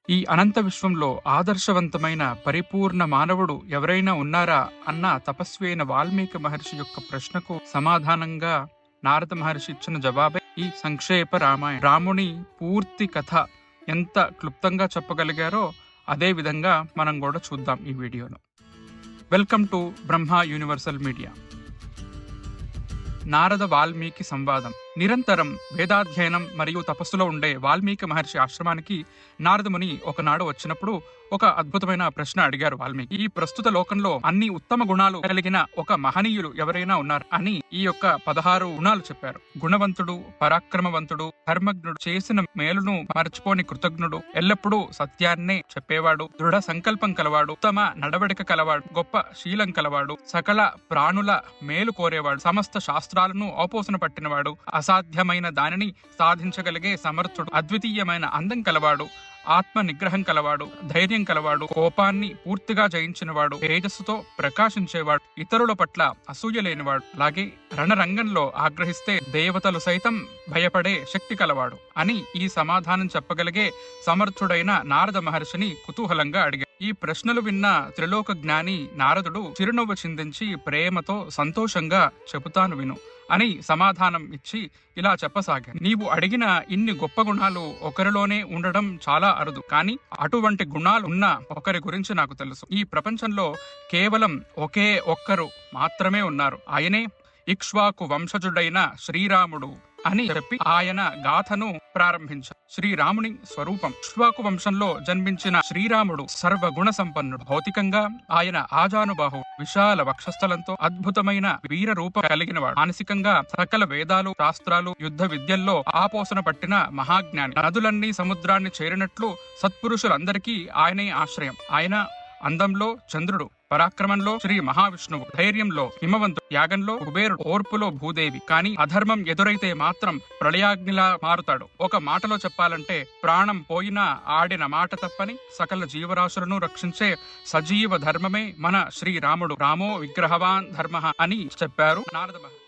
ఈ అనంత విశ్వంలో ఆదర్శవంతమైన పరిపూర్ణ మానవుడు ఎవరైనా ఉన్నారా అన్న తపస్వి అయిన వాల్మీకి మహర్షి యొక్క ప్రశ్నకు సమాధానంగా నారద మహర్షి ఇచ్చిన జవాబే ఈ సంక్షేప రామాయణం. రాముని పూర్తి కథ ఎంత క్లుప్తంగా చెప్పగలిగారో అదే విధంగా మనం కూడా చూద్దాం ఈ వీడియోలో. Welcome to Brahma Universal Media. Narada Valmiki సంవాదం. నిరంతరం వేదాధ్యయనం మరియు తపస్సులో ఉండే వాల్మీకి మహర్షి ఆశ్రమానికి నారదముని ఒకనాడు వచ్చినప్పుడు ఒక అద్భుతమైన ప్రశ్న అడిగారు వాల్మీకి. ఈ ప్రస్తుత లోకంలో అన్ని ఉత్తమ గుణాలు కలిగిన ఒక మహనీయులు ఎవరైనా ఉన్నారు అని ఈ యొక్క 16 గుణాలు చెప్పారు. గుణవంతుడు, పరాక్రమవంతుడు, ధర్మజ్ఞుడు, చేసిన మేలును మరచిపోని కృతజ్ఞుడు, ఎల్లప్పుడూ సత్యాన్నే చెప్పేవాడు, దృఢ సంకల్పం కలవాడు, ఉత్తమ నడవడిక కలవాడు, గొప్ప శీలం కలవాడు, సకల ప్రాణుల మేలు కోరేవాడు, సమస్త శాస్త్రాలను ఆపోసన పట్టినవాడు, అసాధ్యమైన దానిని సాధించగలిగే సమర్థుడు, అద్వితీయమైన అందం కలవాడు, ఆత్మ నిగ్రహం కలవాడు, ధైర్యం కలవాడు, కోపాన్ని పూర్తిగా జయించినవాడు, తేజస్సుతో ప్రకాశించేవాడు, ఇతరుల పట్ల అసూయ లేనివాడు, అలాగే రణరంగంలో ఆగ్రహిస్తే దేవతలు సైతం భయపడే శక్తి కలవాడు అని ఈ సమాధానం చెప్పగలిగే సమర్థుడైన నారద మహర్షిని కుతూహలంగా అడిగాడు. ఈ ప్రశ్నలు విన్న త్రిలోక జ్ఞాని నారదుడు చిరునవ్వు చిందించి ప్రేమతో సంతోషంగా చెబుతాను విను అని సమాధానం ఇచ్చి ఇలా చెప్పసాగాడు. నీవు అడిగిన ఇన్ని గొప్ప గుణాలు ఒకరిలోనే ఉండడం చాలా అరుదు, కానీ అటువంటి గుణాలు ఉన్న ఒకరి గురించి నాకు తెలుసు. ఈ ప్రపంచంలో కేవలం ఒకే ఒక్కరు మాత్రమే ఉన్నారు. ఆయనే ఇక్ష్వాకు వంశజుడైన శ్రీరాముడు అని చెప్పి ఆయన గాథను ప్రారంభించారు. శ్రీరాముని స్వరూపం. ఇక్ష్వాకు వంశంలో జన్మించిన శ్రీరాముడు సర్వగుణ సంపన్నుడు. భౌతికంగా ఆయన ఆజానుబాహు, విశాల వక్షస్థలంతో అద్భుతమైన వీర రూపం కలిగినవాడు. మానసికంగా సకల వేదాలు, శాస్త్రాలు, యుద్ధ విద్యల్లో ఆపోసన పట్టిన మహాజ్ఞాని. నదులన్నీ సముద్రాన్ని చేరినట్లు సత్పురుషులందరికీ ఆయనే ఆశ్రయం. ఆయన అందంలో చంద్రుడు, పరాక్రమంలో శ్రీ మహావిష్ణువు, ధైర్యంలో హిమవంతుడు, త్యాగంలో కుబేరుడు, ఓర్పులో భూదేవి. కానీ అధర్మం ఎదురైతే మాత్రం ప్రళయాగ్నిలా మారుతాడు. ఒక మాటలో చెప్పాలంటే ప్రాణం పోయినా ఆడిన మాట తప్పని సకల జీవరాశులను రక్షించే సజీవ ధర్మమే మన శ్రీరాముడు. రామో విగ్రహవాన్ ధర్మ అని చెప్పారు నారద మహర్షి.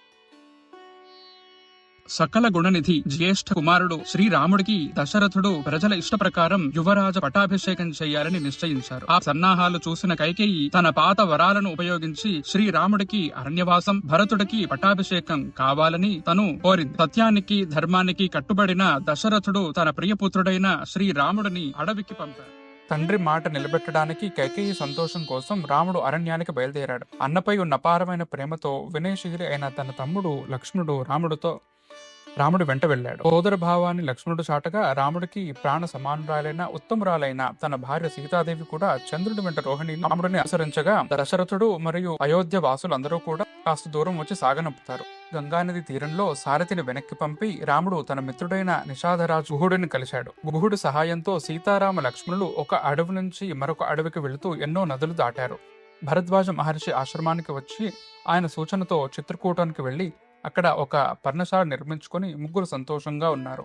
సకల గుణనిధి జ్యేష్ఠ కుమారుడు శ్రీరాముడికి దశరథుడు ప్రజల ఇష్ట ప్రకారం యువరాజ పటాభిషేకం చేయాలని నిశ్చయించారు. ఆ సన్నాహాలు చూసిన కైకేయి తన పాత వరాలను ఉపయోగించి శ్రీరాముడికి అరణ్యవాసం, భరతుడికి పటాభిషేకం కావాలని తను కోరింది. సత్యానికి, ధర్మానికి కట్టుబడిన దశరథుడు తన ప్రియపుత్రుడైన శ్రీరాముడిని అడవికి పంపారు. తండ్రి మాట నిలబెట్టడానికి కైకేయి సంతోషం కోసం రాముడు అరణ్యానికి బయలుదేరాడు. అన్నపై ఉన్న అపారమైన ప్రేమతో వినయశీలి అయిన తన తమ్ముడు లక్ష్మణుడు రాముడు వెంట వెళ్ళాడు. సోదర భావాన్ని లక్ష్మణుడు చాటగా రాముడికి ప్రాణ సమానురాలైన ఉత్తమురాలైన తన భార్య సీతాదేవి కూడా చంద్రుడి వెంట రోహిణి రాముడిని అనుసరించగా దశరథుడు మరియు అయోధ్య వాసులు అందరూ కూడా కాస్త దూరం వచ్చి సాగనంపుతారు. గంగానది తీరంలో సారథిని వెనక్కి పంపి రాముడు తన మిత్రుడైన నిషాదరాజు గుహుడిని కలిశాడు. గుహుడి సహాయంతో సీతారామ లక్ష్మణులు ఒక అడవి నుంచి మరొక అడవికి వెళుతూ ఎన్నో నదులు దాటారు. భరద్వాజ మహర్షి ఆశ్రమానికి వచ్చి ఆయన సూచనతో చిత్రకూటానికి వెళ్లి అక్కడ ఒక పర్ణశాల నిర్మించుకొని ముగ్గురు సంతోషంగా ఉన్నారు.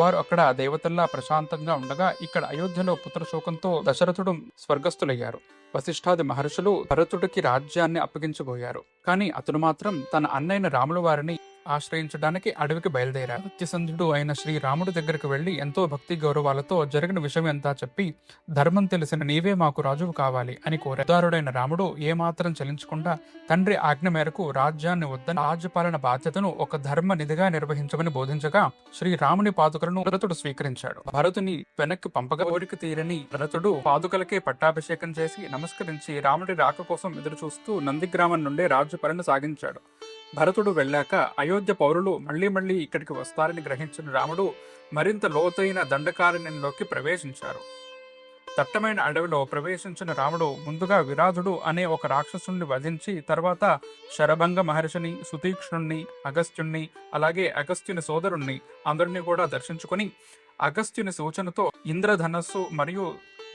వారు అక్కడ దేవతల్లా ప్రశాంతంగా ఉండగా ఇక్కడ అయోధ్యలో పుత్రశోకంతో దశరథుడు స్వర్గస్థులయ్యారు. వశిష్ఠాది మహర్షులు భరతుడికి రాజ్యాన్ని అప్పగించబోయారు. కానీ అతను మాత్రం తన అన్నైన రాముల వారిని ఆశ్రయించడానికి అడవికి బయలుదేరారు. సత్యసంధుడు అయిన శ్రీరాముడి దగ్గరికి వెళ్లి ఎంతో భక్తి గౌరవాలతో జరిగిన విషయం అంతా చెప్పి ధర్మం తెలిసిన నీవే మాకు రాజువు కావాలి అని కోరారు. ఉదారుడైన రాముడు ఏమాత్రం చలించకుండా తండ్రి ఆజ్ఞ మేరకు రాజ్యాన్ని వద్దని రాజ్యపాలన బాధ్యతను ఒక ధర్మ నిధిగా నిర్వహించమని బోధించగా శ్రీరాముని పాదుకలను భరతుడు స్వీకరించాడు. భరతుని వెనక్కి పంపగా కోరిక తీరని భరతుడు పాదుకలకే పట్టాభిషేకం చేసి నమస్కరించి రాముడి రాక కోసం ఎదురు చూస్తూ నందిగ్రామం నుండే రాజ్యపాలన సాగించాడు. భరతుడు వెళ్ళాక అయోధ్య పౌరులు మళ్లీ ఇక్కడికి వస్తారని గ్రహించిన రాముడు మరింత లోతైన దండకారణ్యంలోకి ప్రవేశించారు. దట్టమైన అడవిలో ప్రవేశించిన రాముడు ముందుగా విరాధుడు అనే ఒక రాక్షసుని వధించి తర్వాత శరభంగ మహర్షిని, సుతీక్ష్ణుణ్ణి, అగస్త్యుణ్ణి, అలాగే అగస్త్యుని సోదరుణ్ణి అందరినీ కూడా దర్శించుకుని అగస్త్యుని సూచనతో ఇంద్రధనస్సు మరియు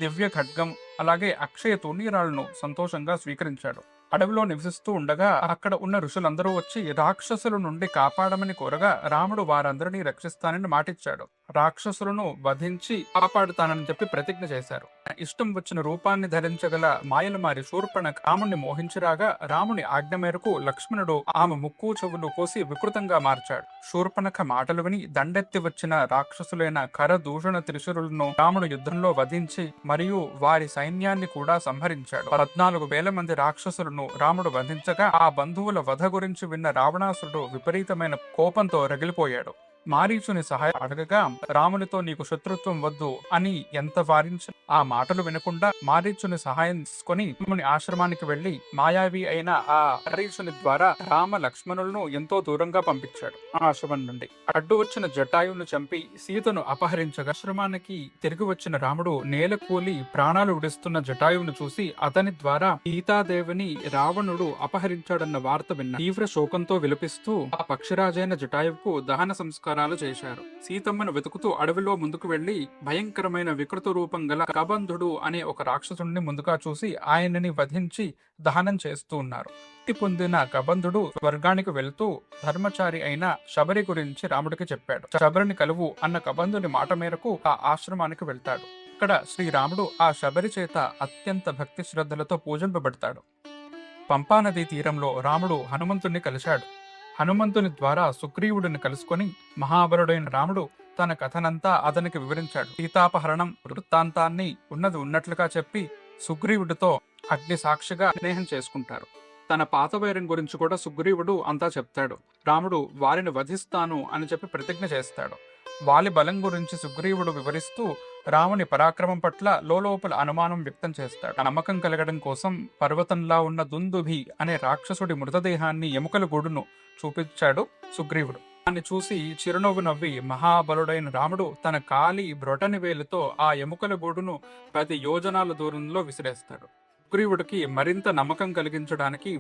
దివ్య ఖడ్గం అలాగే అక్షయ తూణీరాలను సంతోషంగా స్వీకరించాడు. అడవిలో నివసిస్తూ ఉండగా అక్కడ ఉన్న ఋషులందరూ వచ్చి రాక్షసుల నుండి కాపాడమని కోరగా రాముడు వారందరినీ రక్షిస్తానని మాటిచ్చాడు. రాక్షసులను వధించి కాపాడుతానని చెప్పి ప్రతిజ్ఞ చేశారు. ఇష్టం వచ్చిన రూపాన్ని ధరించగల మాయలమారి శూర్పణఖ రాముణ్ణి మోహించిరాగా రాముని ఆజ్ఞ మేరకు లక్ష్మణుడు ఆమె ముక్కు చెవులు కోసి వికృతంగా మార్చాడు. శూర్పణఖ మాటలు విని దండెత్తి వచ్చిన రాక్షసులైన కర దూషణ త్రిశూరులను రాముడు యుద్ధంలో వధించి మరియు వారి సైన్యాన్ని కూడా సంహరించాడు. 14,000 మంది రాక్షసులను రాముడు వధించగా ఆ బంధువుల వధ గురించి విన్న రావణాసురుడు విపరీతమైన కోపంతో రగిలిపోయాడు. మారీచుని సహాయం అడగగా రామునితో నీకు శత్రుత్వం వద్దు అని ఎంత వారించ ఆ మాటలు వినకుండా మారీచుని సహాయం తీసుకుని రాముని ఆశ్రమానికి వెళ్లి మాయావి అయిన ఆ మారీచుని ద్వారా రామ లక్ష్మణులను ఎంతో దూరంగా పంపించాడు. ఆ ఆశ్రమం నుండి అడ్డు వచ్చిన జటాయువును చంపి సీతను అపహరించగా ఆశ్రమానికి తిరిగి వచ్చిన రాముడు నేల కూలి ప్రాణాలు విడుస్తున్న జటాయువును చూసి అతని ద్వారా సీతాదేవిని రావణుడు అపహరించాడన్న వార్త విన్న తీవ్ర శోకంతో విలపిస్తూ ఆ పక్షిరాజైన జటాయువుకు దహన సంస్కారాలు చేశారు. సీతమ్మను వెతుకుతూ అడవిలో ముందుకు వెళ్లి భయంకరమైన వికృత రూపం గల కబంధుడు అనే ఒక రాక్షసుడిని ముందుగా చూసి ఆయనని వధించి దహనం చేస్తూ ఉన్నారు. పొందిన కబంధుడు స్వర్గానికి వెళ్తూ ధర్మచారి అయిన శబరి గురించి రాముడికి చెప్పాడు. శబరిని కలువు అన్న కబంధుని మాట మేరకు ఆ ఆశ్రమానికి వెళ్తాడు. ఇక్కడ శ్రీరాముడు ఆ శబరి చేత అత్యంత భక్తి శ్రద్ధలతో పూజింపబడతాడు. పంపానదీ తీరంలో రాముడు హనుమంతుణ్ణి కలిశాడు. హనుమంతుని ద్వారా సుగ్రీవుడిని కలుసుకొని మహాబలుడైన రాముడు తన కథనంతా అతనికి వివరించాడు. సీతాపహరణం వృత్తాంతాన్ని ఉన్నది ఉన్నట్లుగా చెప్పి సుగ్రీవుడితో అగ్ని సాక్షిగా స్నేహం చేసుకుంటారు. తన పాత వైరం గురించి కూడా సుగ్రీవుడు అంతా చెప్తాడు. రాముడు వారిని వధిస్తాను అని చెప్పి ప్రతిజ్ఞ చేస్తాడు. వాలి బలం గురించి సుగ్రీవుడు వివరిస్తూ రాముని పరాక్రమం పట్ల లోలోపల అనుమానం వ్యక్తం చేస్తాడు. నమ్మకం కలగడం కోసం పర్వతంలా ఉన్న దుందుభి అనే రాక్షసుడి మృతదేహాన్ని ఎముకల గూడును చూపించాడు సుగ్రీవుడు. దాన్ని చూసి చిరునవ్వు నవ్వి మహాబలుడైన రాముడు తన కాలి బ్రొటని వేలుతో ఆ ఎముకల గూడును 10 యోజనాల దూరంలో విసిరేస్తాడు. సుగ్రీవుడికి మరింత నమ్మకం కలిగించడానికి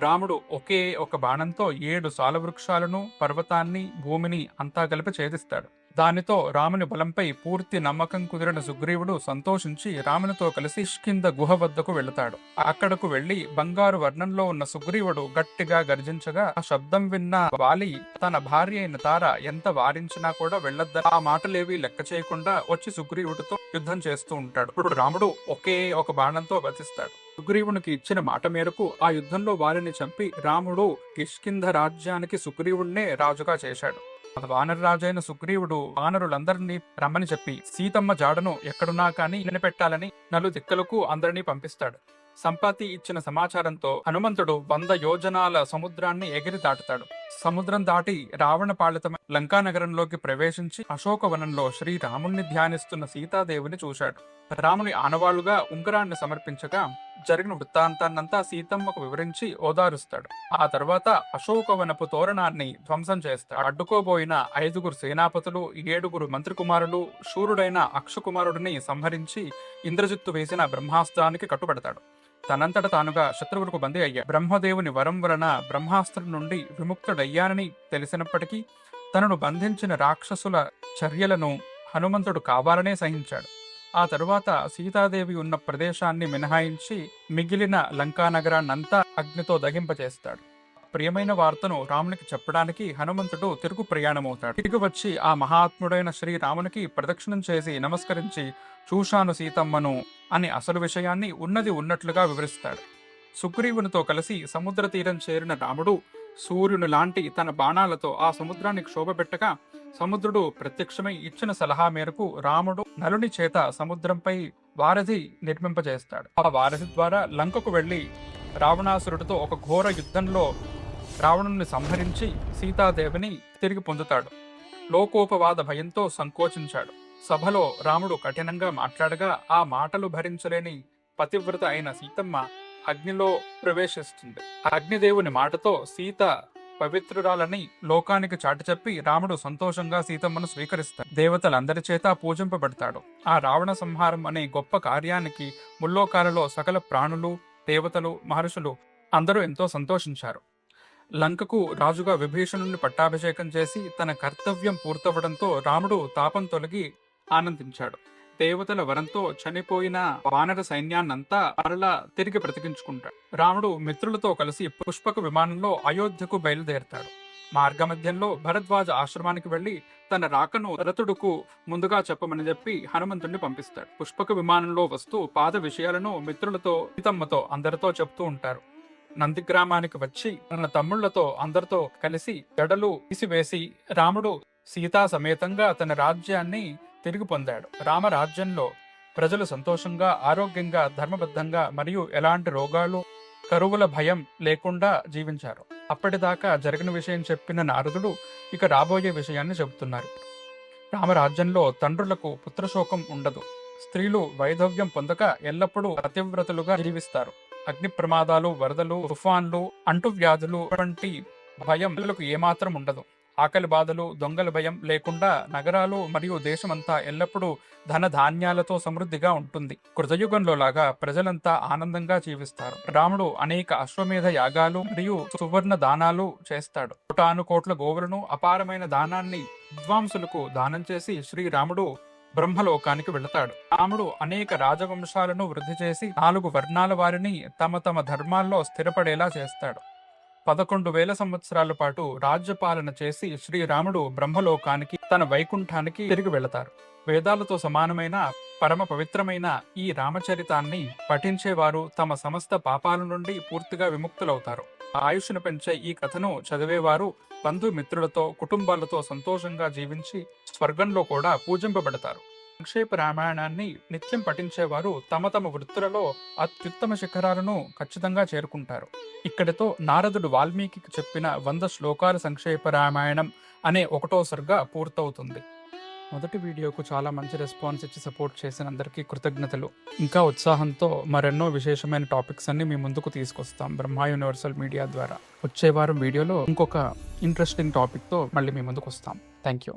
రాముడు ఒకే ఒక బాణంతో 7 సాలవృక్షాలను, పర్వతాన్ని, భూమిని అంతా కలిపి ఛేదిస్తాడు. దానితో రాముని బలంపై పూర్తి నమ్మకం కుదిరిన సుగ్రీవుడు సంతోషించి రామునితో కలిసి కిష్కింధ గుహ వద్దకు వెళతాడు. అక్కడకు వెళ్లి బంగారు వర్ణంలో ఉన్న సుగ్రీవుడు గట్టిగా గర్జించగా ఆ శబ్దం విన్న వాలి తన భార్య అయిన తార ఎంత వారించినా కూడా వెళ్లొద్దని ఆ మాటలేవి లెక్క చేయకుండా వచ్చి సుగ్రీవుడితో యుద్ధం చేస్తూ ఉంటాడు. ఇప్పుడు రాముడు ఒకే ఒక బాణంతో వధిస్తాడు. సుగ్రీవునికి ఇచ్చిన మాట మేరకు ఆ యుద్ధంలో వారిని చంపి రాముడు కిష్కింధ రాజ్యానికి సుగ్రీవుడినే రాజుగా చేశాడు. వానరరాజైన సుగ్రీవుడు వానరులందరినీ రమ్మని చెప్పి సీతమ్మ జాడను ఎక్కడున్నా కానీ నిలబెట్టాలని నలుదిక్కలకు అందరినీ పంపిస్తాడు. సంపాతి ఇచ్చిన సమాచారంతో హనుమంతుడు 100 యోజనాల సముద్రాన్ని ఎగిరి దాటుతాడు. సముద్రం దాటి రావణ పాలితమైన లంకానగరంలోకి ప్రవేశించి అశోకవనంలో శ్రీరాముణ్ణి ధ్యానిస్తున్న సీతాదేవిని చూశాడు. రాముని ఆనవాళ్లుగా ఉంగరాన్ని సమర్పించగా జరిగిన వృత్తాంతాన్నంతా సీతమ్మకు వివరించి ఓదారుస్తాడు. ఆ తర్వాత అశోకవనపు తోరణాన్ని ధ్వంసం చేస్తాడు. అడ్డుకోబోయిన 5 సేనాపతులు, 7 మంత్రి కుమారులు, శూరుడైన అక్షకుమారుడిని సంహరించి ఇంద్రజిత్తు వేసిన బ్రహ్మాస్త్రానికి కట్టుబడతాడు. తనంతట తానుగా శత్రువులకు బందీ అయ్యాడు. బ్రహ్మదేవుని వరం వలన బ్రహ్మాస్త్రం నుండి విముక్తుడయ్యానని తెలిసినప్పటికీ తనను బంధించిన రాక్షసుల చర్యలను హనుమంతుడు కావాలనే సహించాడు. ఆ తరువాత సీతాదేవి ఉన్న ప్రదేశాన్ని మినహాయించి మిగిలిన లంకానగరాన్నంతా అగ్నితో దహింపచేస్తాడు. ప్రియమైన వార్తను రామునికి చెప్పడానికి హనుమంతుడు తిరుగు ప్రయాణమవుతాడు. తిరిగి వచ్చి ఆ మహాత్ముడైన శ్రీరామునికి ప్రదక్షిణం చేసి నమస్కరించి చూశాను సీతమ్మను అని అసలు విషయాన్ని ఉన్నది ఉన్నట్లుగా వివరిస్తాడు. సుగ్రీవునితో కలిసి సముద్ర తీరం చేరిన రాముడు సూర్యుని లాంటి తన బాణాలతో ఆ సముద్రాన్ని క్షోభపెట్టగా సముద్రుడు ప్రత్యక్షమై ఇచ్చిన సలహా మేరకు రాముడు నలుని చేత సముద్రంపై వారధి నిర్మింపజేస్తాడు. ఆ వారధి ద్వారా లంకకు వెళ్లి రావణాసురుడితో ఒక ఘోర యుద్ధంలో రావణుని సంహరించి సీతాదేవిని తిరిగి పొందుతాడు. లోకోపవాద భయంతో సంకోచించాడు. సభలో రాముడు కఠినంగా మాట్లాడగా ఆ మాటలు భరించలేని పతివ్రత అయిన సీతమ్మ అగ్నిలో ప్రవేశిస్తుంది. అగ్నిదేవుని మాటతో సీత పవిత్రురాలని లోకానికి చాటి చెప్పి రాముడు సంతోషంగా సీతమ్మను స్వీకరిస్తాడు. దేవతలందరి చేత పూజింపబడతాడు. ఆ రావణ సంహారం అనే గొప్ప కార్యానికి ముల్లోకాలలో సకల ప్రాణులు, దేవతలు, మహర్షులు అందరూ ఎంతో సంతోషించారు. లంకకు రాజుగా విభీషణుని పట్టాభిషేకం చేసి తన కర్తవ్యం పూర్తవడంతో రాముడు తాపం తొలగి ఆనందించాడు. దేవతల వరంతో చనిపోయిన వానర సైన్యాన్నంతా మరలా తిరిగి బ్రతికించుకుంటాడు. రాముడు మిత్రులతో కలిసి పుష్పక విమానంలో అయోధ్యకు బయలుదేరతాడు. మార్గమధ్యంలో భరద్వాజ ఆశ్రమానికి వెళ్లి తన రాకను రథుడుకు ముందుగా చెప్పమని చెప్పి హనుమంతుడిని పంపిస్తాడు. పుష్పక విమానంలో వస్తూ పాత విషయాలను మిత్రులతో సీతమ్మతో అందరితో చెప్తూ ఉంటారు. నంది గ్రామానికి వచ్చి తన తమ్ముళ్లతో అందరితో కలిసి జడలు తీసివేసి రాముడు సీతా సమేతంగా తన రాజ్యాన్ని తిరిగి పొందాడు. రామరాజ్యంలో ప్రజలు సంతోషంగా, ఆరోగ్యంగా, ధర్మబద్ధంగా మరియు ఎలాంటి రోగాలు, కరువుల భయం లేకుండా జీవించారు. అప్పటిదాకా జరిగిన విషయం చెప్పిన నారదుడు ఇక రాబోయే విషయాన్ని చెబుతున్నారు. రామరాజ్యంలో తండ్రులకు పుత్రశోకం ఉండదు. స్త్రీలు వైధవ్యం పొందక ఎల్లప్పుడూ పతివ్రతలుగా జీవిస్తారు. అగ్ని ప్రమాదాలు, వరదలు, తుఫాన్లు, అంటువ్యాధులు వంటి భయం పిల్లలకు ఏమాత్రం ఉండదు. ఆకలి బాధలు, దొంగల భయం లేకుండా నగరాలు మరియు దేశమంతా ఎల్లప్పుడూ ధన ధాన్యాలతో సమృద్ధిగా ఉంటుంది. కృతయుగంలో లాగా ప్రజలంతా ఆనందంగా జీవిస్తారు. రాముడు అనేక అశ్వమేధ యాగాలు మరియు సువర్ణ దానాలు చేస్తాడు. కోటానుకోట్ల గోవులను, అపారమైన దానాన్ని విద్వాంసులకు దానం చేసి శ్రీరాముడు బ్రహ్మలోకానికి వెళతాడు. రాముడు అనేక రాజవంశాలను వృద్ధి చేసి 4 వర్ణాల వారిని తమ తమ ధర్మాల్లో స్థిరపడేలా చేస్తాడు. 11,000 సంవత్సరాల పాటు రాజ్యపాలన చేసి శ్రీరాముడు బ్రహ్మలోకానికి, తన వైకుంఠానికి తిరిగి వెళతారు. వేదాలతో సమానమైన పరమ పవిత్రమైన ఈ రామచరితాన్ని పఠించేవారు తమ సమస్త పాపాల నుండి పూర్తిగా విముక్తులవుతారు. ఆయుష్ను పెంచే ఈ కథను చదివేవారు బంధుమిత్రులతో, కుటుంబాలతో సంతోషంగా జీవించి స్వర్గంలో కూడా పూజింపబడతారు. సంక్షేప రామాయణాన్ని నిత్యం పఠించేవారు తమ తమ వృత్తులలో అత్యుత్తమ శిఖరాలను ఖచ్చితంగా చేరుకుంటారు. ఇక్కడితో నారదుడు వాల్మీకి చెప్పిన 100 శ్లోకాల సంక్షేప రామాయణం అనే 1వ సర్గ పూర్తవుతుంది. మొదటి వీడియోకు చాలా మంచి రెస్పాన్స్ ఇచ్చి సపోర్ట్ చేసిన అందరికీ కృతజ్ఞతలు. ఇంకా ఉత్సాహంతో మరెన్నో విశేషమైన టాపిక్స్ అన్ని మీ ముందుకు తీసుకొస్తాం బ్రహ్మ యూనివర్సల్ మీడియా ద్వారా. వచ్చే వారం వీడియోలో ఇంకొక ఇంట్రెస్టింగ్ టాపిక్తో మళ్ళీ మీ ముందుకు వస్తాం. Thank you.